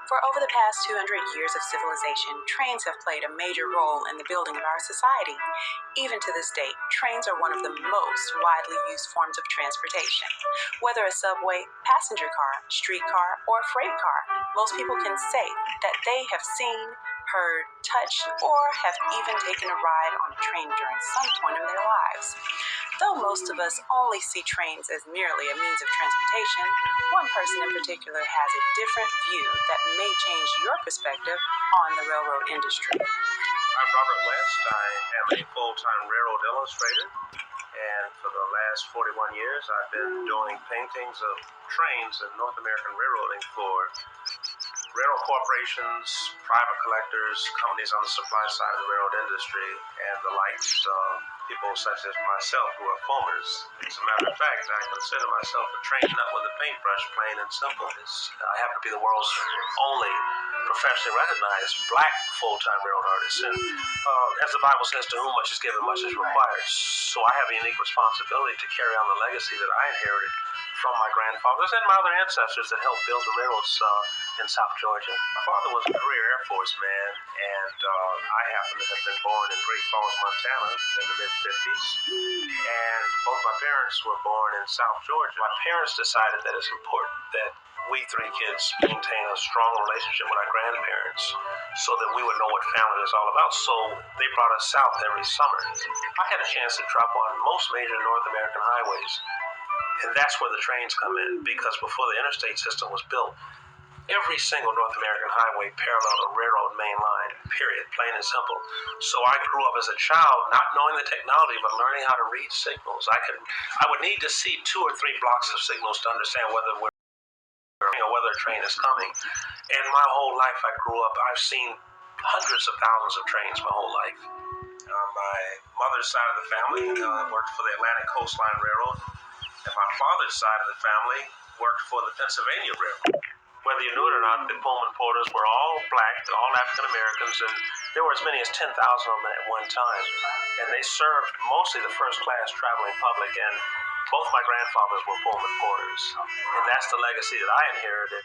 For over the past 200 years of civilization, trains have played a major role in the building of our society. Even to this day, trains are one of the most widely used forms of transportation. Whether a subway, passenger car, streetcar, or freight car, most people can say that they have seen, heard, touched, or have even taken a ride on a train during some point in their lives. Though most of us only see trains as merely a means of transportation, one person in particular has a different view that may change your perspective on the railroad industry. I'm Robert West. I am a full-time railroad illustrator, and for the last 41 years I've been doing paintings of trains and North American railroading for railroad corporations, private collectors, companies on the supply side of the railroad industry, and the likes of people such as myself who are foamers. As a matter of fact, I consider myself a train nut with a paintbrush, plain and simple. I happen to be the world's only professionally recognized black full-time railroad artist. And as the Bible says, to whom much is given, much is required. So I have a unique responsibility to carry on the legacy that I inherited from my grandfathers and my other ancestors that helped build the railroads in South Georgia. My father was a career Air Force man, and I happen to have been born in Great Falls, Montana in the mid-50s. And both my parents were born in South Georgia. My parents decided that it's important that we three kids maintain a strong relationship with our grandparents so that we would know what family is all about. So they brought us south every summer. I had a chance to drop on most major North American highways. And that's where the trains come in, because before the interstate system was built, every single North American highway paralleled a railroad main line, period, plain and simple. So I grew up as a child not knowing the technology, but learning how to read signals. I would need to see 2 or 3 blocks of signals to understand whether a train is coming. And my whole life I grew up, I've seen hundreds of thousands of trains my whole life. My mother's side of the family worked for the Atlantic Coastline Railroad, and my father's side of the family worked for the Pennsylvania Railroad. Whether you knew it or not, the Pullman porters were all black, all African Americans, and there were as many as 10,000 of them at one time. And they served mostly the first-class traveling public, and both my grandfathers were Pullman porters. And that's the legacy that I inherited.